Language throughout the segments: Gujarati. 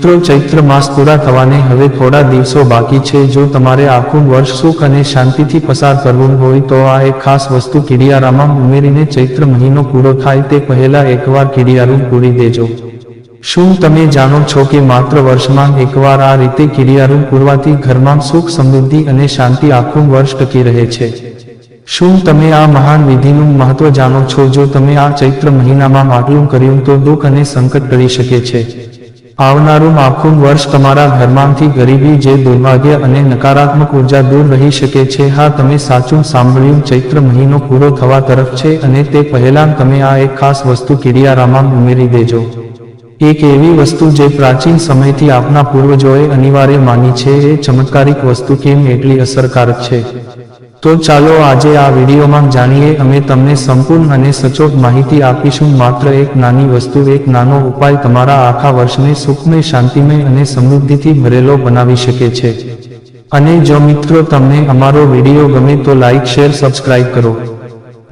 મિત્રો, ચૈત્ર માસ પૂરા થવાને હવે થોડા દિવસો બાકી છે। જો તમારે આખું વર્ષ સુખ અને શાંતિથી પસાર કરવું હોય તો આ એક ખાસ વસ્તુ કીડિયારામાં ઉમેરીને ચૈત્ર મહિનો પૂરો થાય તે પહેલા એકવાર કીડિયારું પૂરી દેજો। શું તમે જાણો છો કે માત્ર વર્ષમાં એકવાર આ રીતે કીડિયારું પૂરવાથી ઘરમાં સુખ, સમૃદ્ધિ અને શાંતિ આખું વર્ષ ટકી રહે છે? શું તમે આ મહાન વિધિનું મહત્વ જાણો છો? જો તમે આ ચૈત્ર મહિનામાં આટલું કર્યું તો દુઃખ અને સંકટ ટળી શકે છે। આવનારું આખું વર્ષ તમારા ઘરમાંથી ગરીબી, જે દુર્ભાગ્ય અને નકારાત્મક ઉર્જા દૂર રહી શકે છે। હા, તમે સાચું સાંભળ્યું, ચૈત્ર મહિનો પૂરો થવા તરફ છે અને તે પહેલાં તમે આ એક ખાસ વસ્તુ કીડિયારામાં ઉમેરી દેજો। એક એવી વસ્તુ જે પ્રાચીન સમયથી આપણા પૂર્વજોએ અનિવાર્ય માની છે। એ ચમત્કારિક વસ્તુ કેમ એટલી અસરકારક છે? તો ચાલો આજે આ વિડીયોમાં જાણીએ। અમે તમને સંપૂર્ણ અને સચોટ માહિતી આપીશું। માત્ર એક નાની વસ્તુ, એક નાનો ઉપાય તમારા આખા વર્ષને સુખમય, શાંતિમય અને સમૃદ્ધિથી ભરેલો બનાવી શકે છે। અને જો મિત્રો તમને અમારો વિડીયો ગમે તો લાઈક, શેર, સબસ્ક્રાઇબ કરો।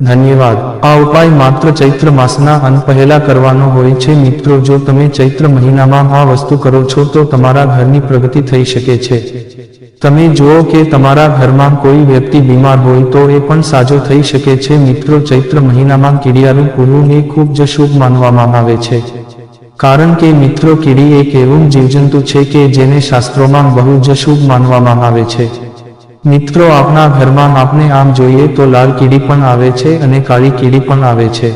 ધન્યવાદ। આ ઉપાય માત્ર ચૈત્ર માસના અંત પહેલા કરવાનો હોય છે। મિત્રો, જો તમે ચૈત્ર મહિનામાં આ વસ્તુ કરો છો તો તમારા ઘરની પ્રગતિ થઈ શકે છે। તમે જુઓ કે તમારા ઘરમાં કોઈ વ્યક્તિ બીમાર હોય તો એ પણ સાજો થઈ શકે છે। મિત્રો, ચૈત્ર મહિનામાં કીડિયારું પૂરવું એ ખૂબ જ શુભ માનવામાં આવે છે। કારણ કે મિત્રો, કીડી એક એવું જીવજંતુ છે કે જેને શાસ્ત્રોમાં બહુ જ શુભ માનવામાં આવે છે। મિત્રો, આપણા ઘરમાં આપણે આમ જોઈએ તો લાલ કીડી પણ આવે છે અને કાળી કીડી પણ આવે છે।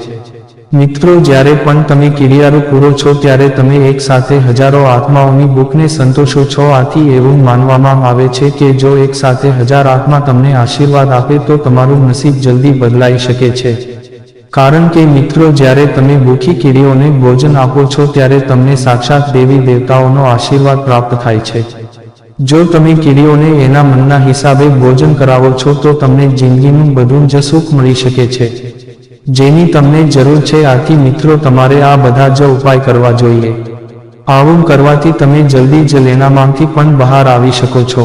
મિત્રો, જ્યારે પણ તમે કીડિયારું પૂરો છો ત્યારે તમે એક સાથે હજારો આત્માઓની ભૂખને સંતોષો છો। આથી એવું માનવામાં આવે છે કે જો એક સાથે 1000 આત્મા તમને આશીર્વાદ આપે તો તમારું નસીબ જલ્દી બદલાઈ શકે છે। કારણ કે મિત્રો, જ્યારે તમે ભૂખી કીડીઓને ભોજન આપો છો ત્યારે તમને સાક્ષાત દેવી દેવતાઓનો આશીર્વાદ પ્રાપ્ત થાય છે। જો તમે કીડીઓને એના મનના હિસાબે ભોજન કરાવો છો તો તમને જિંદગીનું બધું જ સુખ મળી શકે છે, જેની તમને જરૂર છે। આથી મિત્રો, તમારે આ બધા જ ઉપાય કરવા જોઈએ। આવું કરવાથી તમે જલ્દી જ લેણામાંથી પણ બહાર આવી શકો છો।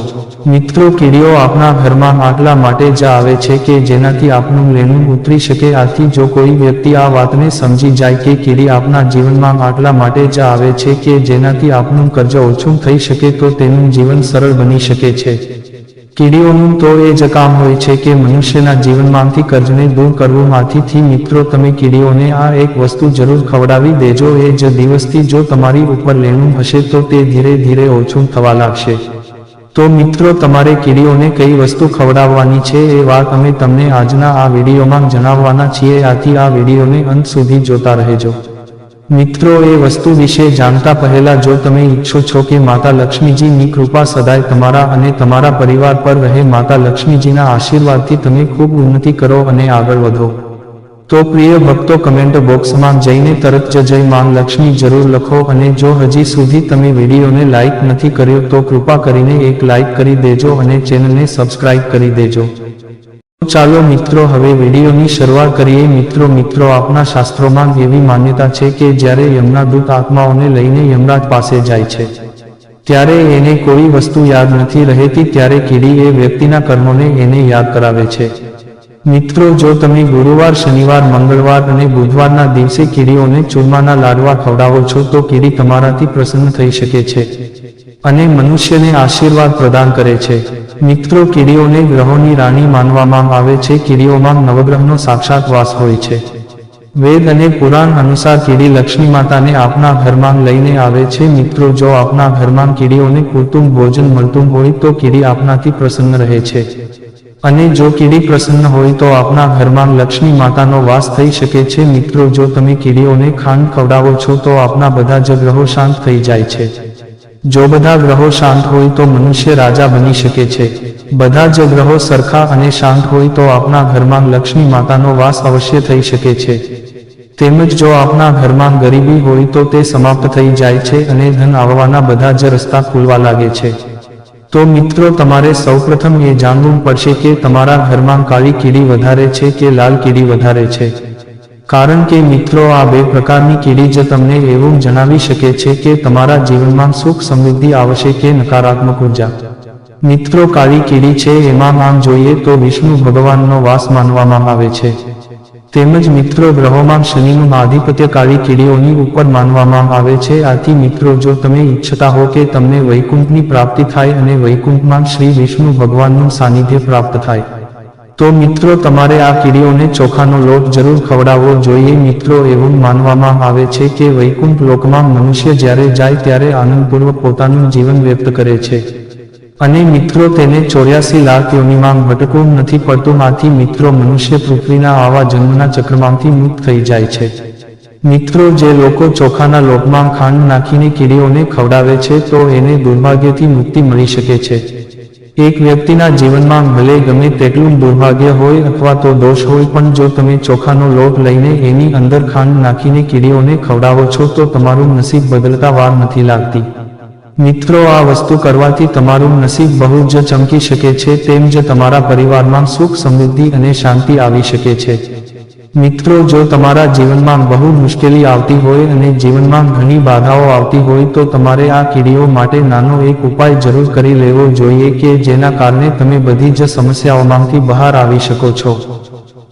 મિત્રો, કીડીઓ આપણા ઘરમાં આટલા માટે જ આવે છે કે જેનાથી આપણું લેણું ઉતરી શકે। આથી જો કોઈ વ્યક્તિ આ વાતને સમજી જાય કે કીડી આપણા જીવનમાં આટલા માટે જ આવે છે કે જેનાથી આપણું કર્જ ઓછું થઈ શકે તો તેનું જીવન સરળ બની શકે છે। કીડીઓનું તો એ જ કામ હોય છે કે મનુષ્યના જીવનમાંથી કર્જને દૂર કરવું। આથી મિત્રો, તમે કીડીઓને આ એક વસ્તુ જરૂર ખવડાવી દેજો। એ જ દિવસથી જો તમારી ઉપર લેણું હશે તો તે ધીરે ધીરે ઓછું થવા લાગશે। તો મિત્રો, તમારે કીડીઓને કઈ વસ્તુ ખવડાવવાની છે એ વાત અમે તમને આજના આ વિડીયોમાં જણાવવાના છીએ। આથી આ વિડીયોને અંત સુધી જોતા રહેજો। મિત્રો, એ વસ્તુ વિશે જાણતા પહેલા જો તમે ઈચ્છો છો કે માતા લક્ષ્મીજીની કૃપા સદાય તમારા અને તમારા પરિવાર પર રહે, માતા લક્ષ્મીજીના આશીર્વાદથી તમે ખૂબ ઉન્નતિ કરો અને આગળ વધો, તો પ્રિય ભક્તો, કમેન્ટ બોક્સમાં જઈને તરત જ જય માં લક્ષ્મી જરૂર લખો। અને જો હજી સુધી તમે વિડીયોને લાઈક નથી કર્યો તો કૃપા કરીને એક લાઈક કરી દેજો અને ચેનલને સબસ્ક્રાઇબ કરી દેજો। ચાલો મિત્રો, હવે વિડીયોની શરૂઆત કરીએ। મિત્રો, આપણા શાસ્ત્રોમાં એવી માન્યતા છે કે જ્યારે યમના દૂત આત્માઓને લઈને યમરાજ પાસે જાય છે ત્યારે એને કોઈ વસ્તુ યાદ નથી રહેતી, ત્યારે કીડી એ વ્યક્તિના કર્મોને એને યાદ કરાવે છે। મિત્રો, જો તમે ગુરુવાર, શનિવાર, મંગળવાર અને બુધવારના દિવસે કીડીઓને ચૂરમાના લાડવા ખવડાવો છો તો કીડી તમારાથી પ્રસન્ન થઈ શકે છે અને મનુષ્યને આશીર્વાદ પ્રદાન કરે છે। મિત્રો, કીડીઓને ગ્રહોની રાણી માનવામાં આવે છે। કીડીઓમાં નવગ્રહનો સાક્ષાત વાસ હોય છે। વેદ અને પુરાણ અનુસાર કીડી લક્ષ્મી માતાને આપણા ઘરમાં લઈને આવે છે। મિત્રો, જો આપણા ઘરમાં કીડીઓને પૂરતું ભોજન મળતું હોય તો કીડી આપણાથી પ્રસન્ન રહે છે અને જો કીડી પ્રસન્ન હોય તો આપણા ઘરમાં લક્ષ્મી માતાનો વાસ થઈ શકે છે। મિત્રો, જો તમે કીડીઓને ખાંડ ખવડાવો છો તો આપણા બધા જ ગ્રહો શાંત થઈ જાય છે। જો બધા ગ્રહો શાંત હોય તો મનુષ્ય રાજા બની શકે છે। બધા જ ગ્રહો સરખા અને શાંત હોય તો આપણા ઘરમાં લક્ષ્મી માતાનો વાસ અવશ્ય થઈ શકે છે। તેમજ જો આપણા ઘરમાં ગરીબી હોય તો તે સમાપ્ત થઈ જાય છે અને ધન આવવાના બધા જ રસ્તા ખુલવા લાગે છે। તો મિત્રો, તમારે સૌપ્રથમ એ જાણવું પડશે કે તમારા ઘરમાં કાળી કીડી વધારે છે કે લાલ કીડી વધારે છે। કારણ કે મિત્રો, આ બે પ્રકારની કીડી જ તમને એવું જણાવી શકે છે કે તમારા જીવનમાં સુખ, સમૃદ્ધિ આવશે કે નકારાત્મક ઉર્જા। મિત્રો, કાળી કીડી છે એમાં આમ જોઈએ તો વિષ્ણુ ભગવાનનો વાસ માનવામાં આવે છે। તેમજ મિત્રો ગ્રહોમાં શનિનું આધિપત્ય કાળી કીડીઓની ઉપર માનવામાં આવે છે. આથી મિત્રો જો તમે ઈચ્છતા હો કે તમને વૈકુંઠની પ્રાપ્તિ થાય અને વૈકુંઠમાં શ્રી વિષ્ણુ ભગવાનનું સાનિધ્ય પ્રાપ્ત થાય તો મિત્રો તમારે આ કીડીઓને ચોખાનો લોટ જરૂર ખવડાવવો જોઈએ. મિત્રો એવું માનવામાં આવે છે કે વૈકુંઠ લોકમાં મનુષ્ય જ્યારે જાય ત્યારે આનંદપૂર્વક પોતાનું જીવન વ્યક્ત કરે છે અને મિત્રો તેને 84 લાખ યોનિમાં ભટકવું નથી પડતું. આથી મિત્રો મનુષ્ય પૃથ્વીના આવા જન્મના ચક્રમાંથી મુક્ત થઈ જાય છે. મિત્રો જે લોકો ચોખાના લોટમાં ખાંડ નાખીને કીડીઓને ખવડાવે છે તો એને દુર્ભાગ્યથી મુક્તિ મળી શકે છે. એક વ્યક્તિના જીવનમાં ભલે ગમે તેટલું દુર્ભાગ્ય હોય અથવા તો દોષ હોય પણ જો તમે ચોખાનો લોટ લઈને એની અંદર ખાંડ નાખીને કીડીઓને ખવડાવો છો તો તમારું નસીબ બદલતા વાર નથી લાગતી. મિત્રો આ વસ્તુ કરવાથી તમારું નસીબ બહુ જ ચમકી શકે છે. તેમ જ તમારા પરિવારમાં સુખ સમૃદ્ધિ અને શાંતિ આવી શકે છે. મિત્રો જો તમારા જીવનમાં બહુ મુશ્કેલી આવતી હોય અને જીવનમાં ઘણી બાધાઓ આવતી હોય તો તમારે આ કીડીઓ માટે નાનો એક ઉપાય જરૂર કરી લેવો જોઈએ કે જેના કારણે તમે બધી જ સમસ્યાઓમાંથી બહાર આવી શકો છો.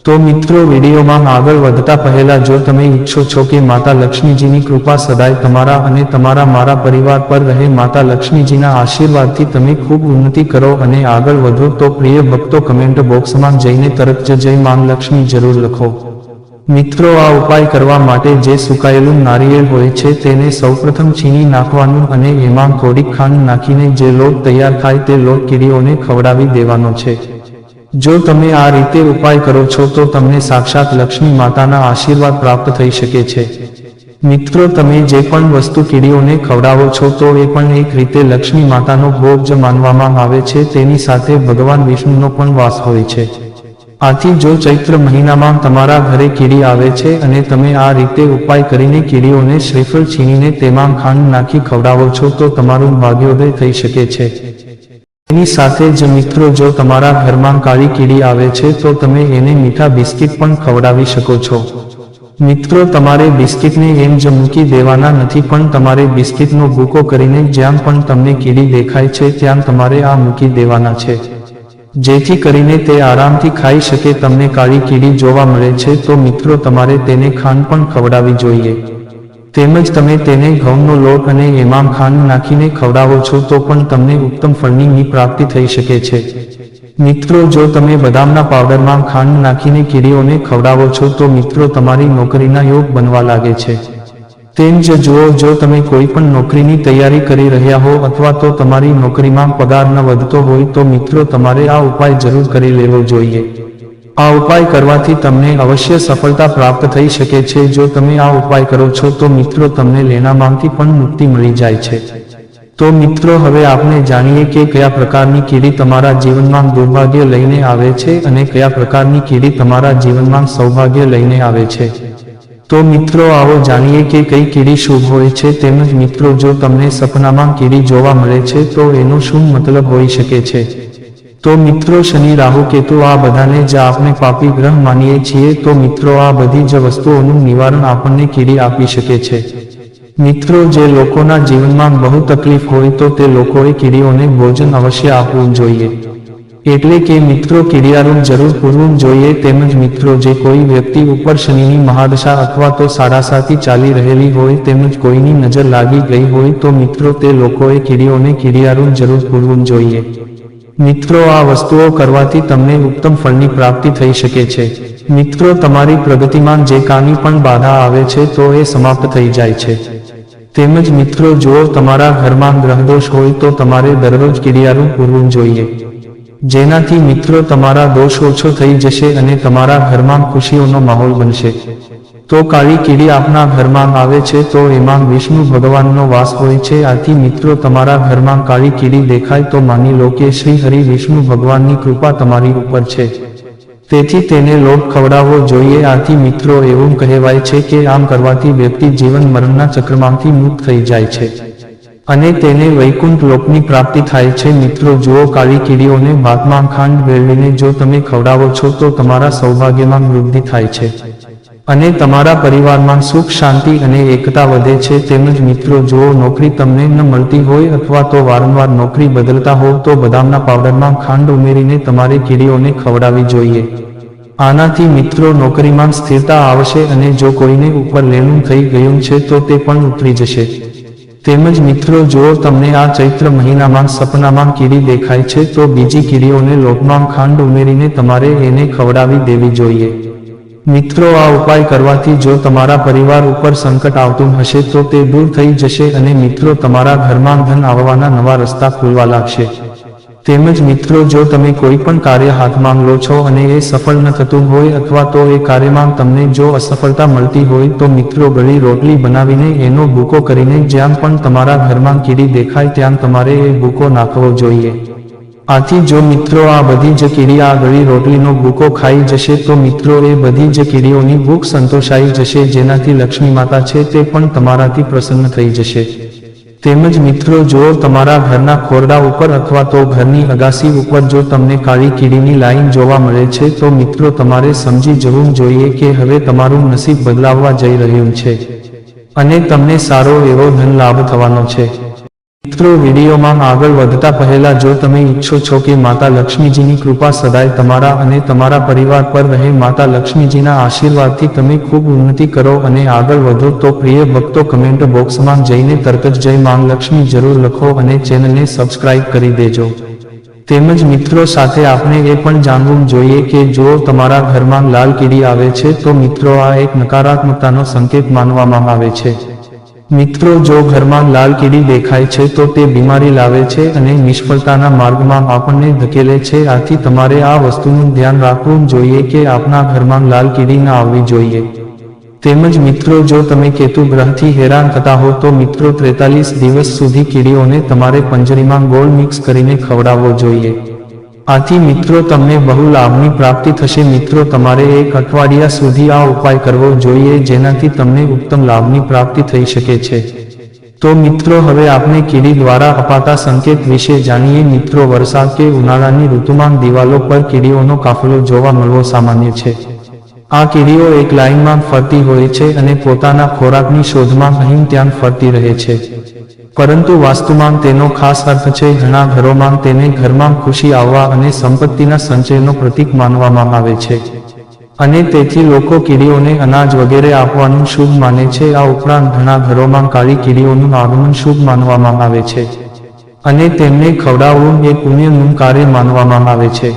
તો મિત્રો વિડીયોમાં આગળ વધતા પહેલા જો તમે ઈચ્છો છો કે માતા લક્ષ્મીજીની કૃપા સદાય તમારા અને તમારા મારા પરિવાર પર રહે, માતા લક્ષ્મીજીના આશીર્વાદથી તમે ખૂબ ઉન્નતિ કરો અને આગળ વધો તો પ્રિય ભક્તો કમેન્ટ બોક્સમાં જઈને તરત જ જય માં લક્ષ્મી જરૂર લખો. મિત્રો આ ઉપાય કરવા માટે જે સુકાયેલું નારિયેળ હોય છે તેને સૌપ્રથમ છીણી નાખવાનું અને એમાં થોડીક ખાંડ નાખીને જે લોટ તૈયાર થાય તે લોટ કીડીઓને ખવડાવી દેવાનો છે. જો તમે આ રીતે ઉપાય કરો છો તો તમને સાક્ષાત લક્ષ્મી માતાના આશીર્વાદ પ્રાપ્ત થઈ શકે છે. મિત્રો તમે જે પણ વસ્તુ કીડીઓને ખવડાવો છો તો એ પણ એક રીતે લક્ષ્મી માતાનો ભોગ જ માનવામાં આવે છે. તેની સાથે ભગવાન વિષ્ણુનો પણ વાસ હોય છે. આથી જો ચૈત્ર મહિનામાં તમારા ઘરે કીડી આવે છે અને તમે આ રીતે ઉપાય કરીને કીડીઓને શ્રીફળ છીણીને તેમાં ખાંડ નાખી ખવડાવો છો તો તમારું ભાગ્યોદય થઈ શકે છે. એની સાથે જ મિત્રો જો તમારા ઘરમાં કાળી કીડી આવે છે તો તમે એને મીઠા બિસ્કિટ પણ ખવડાવી શકો છો. મિત્રો તમારે બિસ્કિટને એમ જ મૂકી દેવાના નથી પણ તમારે બિસ્કિટનો ભૂકો કરીને જ્યાં પણ તમને કીડી દેખાય છે ત્યાં તમારે આ મૂકી દેવાના છે જેથી કરીને તે આરામથી ખાઈ શકે. તમને કાળી કીડી જોવા મળે છે તો મિત્રો તમારે તેને ખાંડ પણ ખવડાવવી જોઈએ. તેમજ તમે તેને ઘઉંનો લોટ અને એમાં ખાંડ નાખીને ખવડાવો છો તો પણ તમને ઉત્તમ ફળની પ્રાપ્તિ થઈ શકે છે. મિત્રો જો તમે બદામના પાવડરમાં ખાંડ નાખીને કીડીઓને ખવડાવો છો તો મિત્રો તમારી નોકરીના યોગ બનવા લાગે છે. તેમ જ જુઓ જો તમે કોઈ પણ નોકરીની તૈયારી કરી રહ્યા હો અથવા તો તમારી નોકરીમાં પગાર ન વધતો હોય તો મિત્રો તમારે આ ઉપાય જરૂર કરી લેવો જોઈએ. આ ઉપાય કરવાથી તમને અવશ્ય સફળતા પ્રાપ્ત થઈ શકે છે. જો તમે આ ઉપાય કરો છો તો મિત્રો તમને લેણામાંથી પણ મુક્તિ મળી જાય છે. તો મિત્રો હવે આપણે જાણીએ કે કયા પ્રકારની કીડી તમારા જીવનમાં દુર્ભાગ્ય લઈને આવે છે અને કયા પ્રકારની કીડી તમારા જીવનમાં સૌભાગ્ય લઈને આવે છે. તો મિત્રો આવો જાણીએ કે કઈ કીડી શુભ હોય છે. તેમજ મિત્રો જો તમને સપનામાં કીડી જોવા મળે છે તો એનો શું મતલબ હોઈ શકે છે. તો મિત્રો શનિ, રાહુ, કેતુ આ બધાને જ આપણે પાપી ગ્રહ માનીએ છીએ. તો મિત્રો આ બધી જ વસ્તુઓનું નિવારણ આપણને કીડી આપી શકે છે. મિત્રો જે લોકોના જીવનમાં બહુ તકલીફ હોય તો તે લોકોએ કીડીઓને ભોજન અવશ્ય આપવું જોઈએ. એટલે કે મિત્રો કીડિયારું જરૂર પૂરવું જોઈએ. તેમજ મિત્રો જે કોઈ વ્યક્તિ ઉપર શનિની મહાદશા અથવા તો સાડાસાતી ચાલી રહેલી હોય તેમજ કોઈની નજર લાગી ગઈ હોય તો મિત્રો તે લોકોએ કીડીઓને કીડિયારું જરૂર પૂરવું જોઈએ. મિત્રો આ વસ્તુઓ કરવાથી તમને ઉત્તમ ફળની પ્રાપ્તિ થઈ શકે છે. મિત્રો તમારી પ્રગતિમાં જે કાંઈ પણ બાધા આવે છે તો એ સમાપ્ત થઈ જાય છે. તેમજ મિત્રો જો તમારા ઘરમાં ગ્રહદોષ હોય તો તમારે દરરોજ કીડિયારું પૂરવું જોઈએ. જેનાથી મિત્રો તમારા દોષ ઓછો થઈ જશે અને તમારા ઘરમાં ખુશીઓનો માહોલ બનશે. તો કાળી કીડી આપના ઘરમાં આવે છે તો એમાં વિષ્ણુ ભગવાનનો વાસ હોય છે. આથી મિત્રો તમારા ઘરમાં કાળી કીડી દેખાય તો માની લો કે શ્રી હરિ વિષ્ણુ ભગવાનની કૃપા તમારી ઉપર છે. તેથી તેને લોટ ખવડાવવો જોઈએ. આથી મિત્રો એવું કહેવાય છે કે આમ કરવાથી વ્યક્તિ જીવન મરણના ચક્રમાંથી મુક્ત થઈ જાય છે અને તેને વૈકુંઠ લોકની પ્રાપ્તિ થાય છે. મિત્રો જુઓ કાળી કીડીઓને ભાતમાં ખાંડ ભેળવીને જો તમે ખવડાવો છો તો તમારા સૌભાગ્યમાં વૃદ્ધિ થાય છે અને તમારા પરિવારમાં સુખ, શાંતિ અને એકતા વધે છે. તેમજ મિત્રો જુઓ નોકરી તમને ન મળતી હોય અથવા તો વારંવાર નોકરી બદલતા હો તો બદામના પાવડરમાં ખાંડ ઉમેરીને તમારે કીડીઓને ખવડાવવી જોઈએ. આનાથી મિત્રો નોકરીમાં સ્થિરતા આવશે અને જો કોઈને ઉપર લેણું થઈ ગયું છે તો તે પણ ઉતરી જશે. તેમજ મિત્રો જો તમને આ ચૈત્ર મહિનામાં સપનામાં કીડી દેખાય છે તો બીજી કીડીઓને લોટમાં ખાંડ ઉમેરીને તમારે એને ખવડાવી દેવી જોઈએ. મિત્રો આ ઉપાય કરવાથી જો તમારા પરિવાર ઉપર સંકટ આવતું હશે તો તે દૂર થઈ જશે અને મિત્રો તમારા ઘરમાં ધન આવવાના નવા રસ્તા ખુલવા લાગશે. તેમજ મિત્રો જો તમે કોઈ પણ કાર્ય હાથમાં લો છો અને એ સફળ ન થતું હોય અથવા તો એ કાર્યમાં તમને જો અસફળતા મળતી હોય તો મિત્રો ગળી રોટલી બનાવીને એનો ભૂકો કરીને જ્યાં પણ તમારા ઘરમાં કીડી દેખાય ત્યાં તમારે એ ભૂકો નાખવો જોઈએ. આથી જો મિત્રો આ બધી જ કીડી આ ગળી રોટલીનો ભૂકો ખાઈ જશે તો મિત્રો એ બધી જ કીડીઓની ભૂખ સંતોષાઈ જશે, જેનાથી લક્ષ્મી માતા છે તે પણ તમારાથી પ્રસન્ન થઈ જશે. તેમજ મિત્રો જો તમારા ઘરના ખોરડા ઉપર અથવા તો ઘરની અગાસી ઉપર જો તમને કાળી કીડીની લાઈન જોવા મળે છે તો મિત્રો તમારે સમજી જવું જોઈએ કે હવે તમારું નસીબ બદલાવવા જઈ રહ્યું છે અને તમને સારો એવો ધન લાભ થવાનો છે. મિત્રો વિડીયોમાં આગળ વધતા પહેલા જો તમે ઈચ્છો છો કે માતા લક્ષ્મીજીની કૃપા સદાય તમારા અને તમારા પરિવાર પર રહે, માતા લક્ષ્મીજીના આશીર્વાદથી તમે ખૂબ ઉન્નતિ કરો અને આગળ વધો તો પ્રિય ભક્તો કમેન્ટ બોક્સમાં જઈને તરત જ જય માં લક્ષ્મી જરૂર લખો અને ચેનલને સબસ્ક્રાઇબ કરી દેજો. તેમજ મિત્રો સાથે આપણે એ પણ જાણવું જોઈએ કે જો તમારા ઘરમાં લાલ કીડી આવે છે તો મિત્રો આ એક નકારાત્મકતાનો સંકેત માનવામાં આવે છે. મિત્રો જો ઘરમાં લાલ કીડી દેખાય છે તો તે બીમારી લાવે છે અને નિષ્ફળતાના માર્ગમાં આપણને ધકેલે છે. આથી તમારે આ વસ્તુનું ધ્યાન રાખવું જોઈએ કે આપના ઘરમાં લાલ કીડી ન આવવી જોઈએ. તેમજ મિત્રો જો તમે કેતુ ગ્રહથી હેરાન થતા હો તો મિત્રો 43 દિવસ સુધી કીડીઓને તમારે પંજરીમાં ગોળ મિક્સ કરીને ખવડાવવો જોઈએ. આથી મિત્રો તમને બહુ લાભની પ્રાપ્તિ થશે. મિત્રો તમારે એક અઠવાડિયા સુધી આ ઉપાય કરવો જોઈએ જેનાથી તમને ઉત્તમ લાભની પ્રાપ્તિ થઈ શકે છે. તો મિત્રો હવે આપણે કીડી દ્વારા અપાતા સંકેત વિશે જાણીએ. મિત્રો વરસાદ કે ઉનાળાની ઋતુમાં દિવાલો પર કીડીઓનો કાફલો જોવા મળવો સામાન્ય છે. આ કીડીઓ એક લાઇનમાં ફરતી હોય છે અને પોતાના ખોરાકની શોધમાં અહીં ત્યાં ફરતી રહે છે. પરંતુ વાસ્તુમાં તેનો ખાસ અર્થ છે. ઘણા ઘરોમાં તેને ઘરમાં ખુશી આવવા અને સંપત્તિના સંચયનો પ્રતીક માનવામાં આવે છે અને તેથી લોકો કીડીઓને અનાજ વગેરે આપવાનું શુભ માને છે. આ ઉપરાંત ઘણા ઘરોમાં કાળી કીડીઓનું આગમન શુભ માનવામાં આવે છે અને તેમને ખવડાવવું એ પુણ્યનું કાર્ય માનવામાં આવે છે.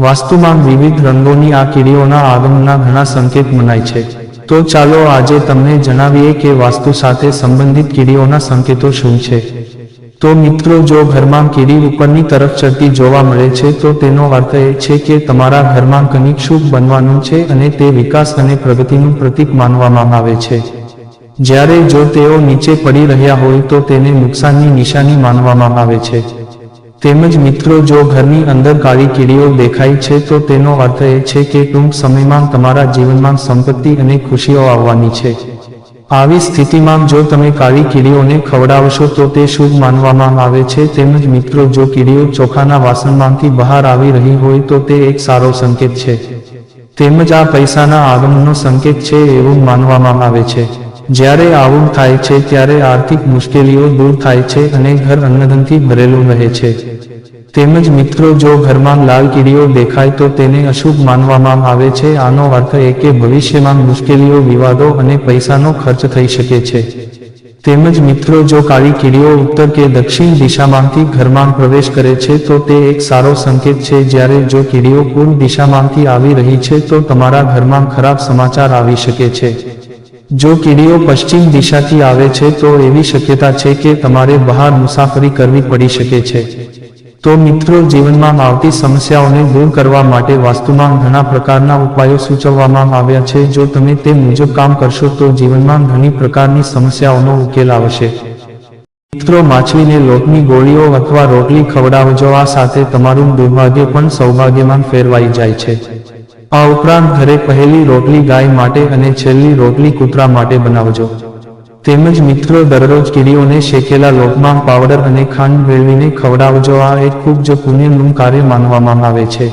વાસ્તુમાં વિવિધ રંગોની આ કીડીઓના આગમનના ઘણા સંકેત મનાય છે. તો ચાલો આજે તમને જણાવીએ કે વાસ્તુ સાથે સંબંધિત કીડીઓના સંકેતો શું છે. તો મિત્રો જો ઘરમાં કીડી ઉપરની તરફ ચડતી જોવા મળે છે તો તેનો અર્થ એ છે કે તમારા ઘરમાં કંઈક શુભ બનવાનું છે અને તે વિકાસ અને પ્રગતિનું પ્રતીક માનવામાં આવે છે. જ્યારે જો તેઓ નીચે પડી રહ્યા હોય તો તેને નુકસાનની નિશાની માનવામાં આવે છે. તેમજ મિત્રો જો ઘરની અંદર કાળી કીડીઓ દેખાય છે તો તેનો અર્થ એ છે કે ટૂંક સમયમાં તમારા જીવનમાં સંપત્તિ અને ખુશીઓ આવવાની છે. આવી સ્થિતિમાં જો તમે કાળી કીડીઓને ખવડાવશો તો તે શુભ માનવામાં આવે છે. તેમજ મિત્રો જો કીડીઓ ચોખાના વાસણમાંથી બહાર આવી રહી હોય તો તે એક સારો સંકેત છે. તેમજ આ પૈસાના આગમનનો સંકેત છે એવું માનવામાં આવે છે. જ્યારે આવું થાય છે ત્યારે આર્થિક મુશ્કેલીઓ દૂર થાય છે અને ઘર અન્નધનથી ભરેલું રહે છે. તેમજ મિત્રો જો ઘરમાં લાલ કીડીઓ દેખાય તો તેને અશુભ માનવામાં આવે છે. આનો અર્થ એ કે ભવિષ્યમાં મુશ્કેલીઓ, વિવાદો અને પૈસાનો ખર્ચ થઈ શકે છે. તેમજ મિત્રો જો કાળી કીડીઓ ઉત્તર કે દક્ષિણ દિશામાંથી ઘરમાં પ્રવેશ કરે છે તો તે એક સારો સંકેત છે. જ્યારે જો કીડીઓ પૂર્વ દિશામાંથી આવી રહી છે તો તમારા ઘરમાં ખરાબ સમાચાર આવી શકે છે. જો કીડીઓ પશ્ચિમ દિશાથી આવે છે તો એવી શક્યતા છે કે તમારે બહાર મુસાફરી કરવી પડી શકે છે. તો મિત્રો જીવનમાં આવતી સમસ્યાઓને દૂર કરવા માટે વાસ્તુમાં ઘણા પ્રકારના ઉપાયો સૂચવવામાં આવ્યા છે. જો તમે તે મુજબ કામ કરશો તો જીવનમાં ઘણી પ્રકારની સમસ્યાઓનો ઉકેલ આવશે. મિત્રો માછલીને લોટની ગોળીઓ અથવા રોટલી ખવડાવજો. આ સાથે તમારું દુર્ભાગ્ય પણ સૌભાગ્યમાં ફેરવાઈ જાય છે. આ ઉપરાંત ઘરે પહેલી રોટલી ગાય માટે અને છેલ્લી રોટલી કૂતરા માટે બનાવજો. તેમજ મિત્રો દરરોજ કીડીઓને શેકેલા લોટમાં પાવડર અને ખાંડ ભેળવીને ખવડાવજો. આ એક ખૂબ જ પુણ્યનું કાર્ય માનવામાં આવે છે.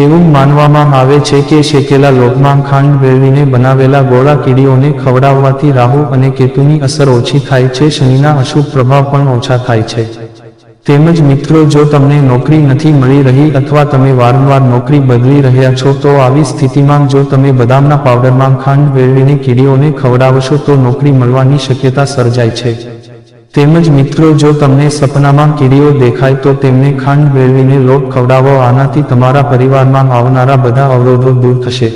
એવું માનવામાં આવે છે કે શેકેલા લોટમાં ખાંડ ભેળવીને બનાવેલા ગોળા કીડીઓને ખવડાવવાથી રાહુ અને કેતુની અસર ઓછી થાય છે. શનિના અશુભ પ્રભાવ પણ ઓછા થાય છે. તેમજ મિત્રો જો તમને નોકરી નથી મળી રહી અથવા તમે વારંવાર નોકરી બદલી રહ્યા છો તો આવી સ્થિતિમાં જો તમે બદામના પાવડરમાં ખાંડ ભેળવીને કીડીઓને ખવડાવશો તો નોકરી મળવાની શક્યતા સર્જાય છે. તેમજ મિત્રો જો તમને સપનામાં કીડીઓ દેખાય તો તેમને ખાંડ ભેળવીને લોટ ખવડાવો. આનાથી તમારા પરિવારમાં આવનારા બધા અવરોધો દૂર થશે.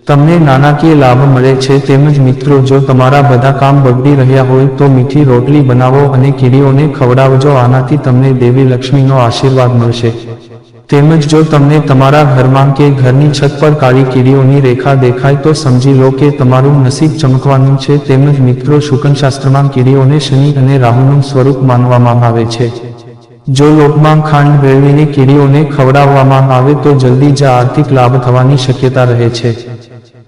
તમને નાણાકીય લાભ મળે છે. તેમજ મિત્રો જો તમારા બધા કામ બગડી રહ્યા હોય તો મીઠી રોટલી બનાવો અને કીડીઓને ખવડાવજો. આનાથી તમને દેવી લક્ષ્મીનો આશીર્વાદ મળશે. તેમજ જો તમને તમારા ઘરમાં કે ઘરની છત પર કાળી કીડીઓની રેખા દેખાય તો સમજી લો કે તમારું નસીબ ચમકવાનું છે. તેમજ મિત્રો શુકનશાસ્ત્રમાં કીડીઓને શનિ અને રાહુનું સ્વરૂપ માનવામાં આવે છે. જો લોટમાં ખાંડ ભેળવીને કીડીઓને ખવડાવવામાં આવે તો જલ્દી જ આર્થિક લાભ થવાની શક્યતા રહે છે.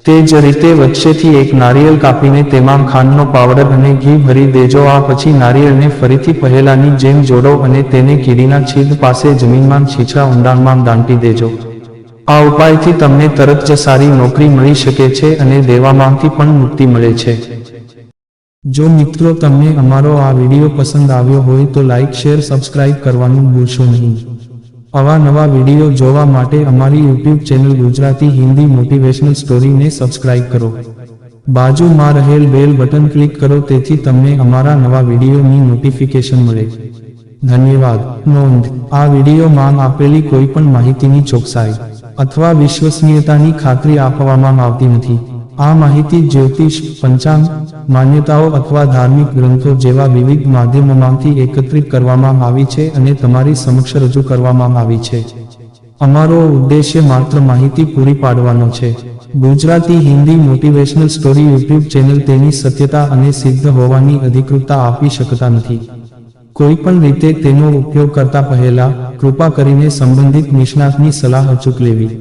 તે જ રીતે વચ્ચેથી એક નારિયેળ કાપીને તેમાં ખાંડનો પાવડર અને ઘી ભરી દેજો. આ પછી નારિયેળને ફરીથી પહેલાની જેમ જોડો અને તેને કીડીના છિદ્ર પાસે જમીનમાં છીછરા ઊંડાણમાં દાંટી દેજો. આ ઉપાયથી તમને તરત જ સારી નોકરી મળી શકે છે અને દેવામાંથી પણ મુક્તિ મળે છે. જો મિત્રો તમને અમારો આ વિડીયો પસંદ આવ્યો હોય તો લાઇક શેર સબસ્ક્રાઇબ કરવાનું ભૂલશો નહીં. આવા નવા વિડીયો જોવા માટે અમારી YouTube channel Gujarati Hindi motivational સ્ટોરીને સબસ્ક્રાઇબ કરો. બાજુમાં રહેલ બેલ બટન ક્લિક કરો તેથી તમને અમારા નવા વિડીયોની નોટિફિકેશન મળે. ધન્યવાદ. નોંધ: આ વિડીયોમાં આપેલી કોઈ પણ માહિતીની ચોકસાઈ અથવા વિશ્વસનીયતાની ખાતરી આપવામાં આવતી નથી. આ માહિતી જ્યોતિષ, પંચાંગ, માન્યતાઓ અથવા ધાર્મિક ગ્રંથો જેવા વિવિધ માધ્યમોમાંથી એકત્રિત કરવામાં આવી છે અને તમારી સમક્ષ રજૂ કરવામાં આવી છે. અમારો ઉદ્દેશ્ય માત્ર માહિતી પૂરી પાડવાનો છે. Gujarati Hindi motivational story YouTube channel તેની સત્યતા અને સિદ્ધ હોવાની અધિકૃતતા આપી શકતા નથી. કોઈ પણ રીતે તેનો ઉપયોગ કરતા પહેલા કૃપા કરીને સંબંધિત નિષ્ણાતની સલાહ અચૂક લેવી.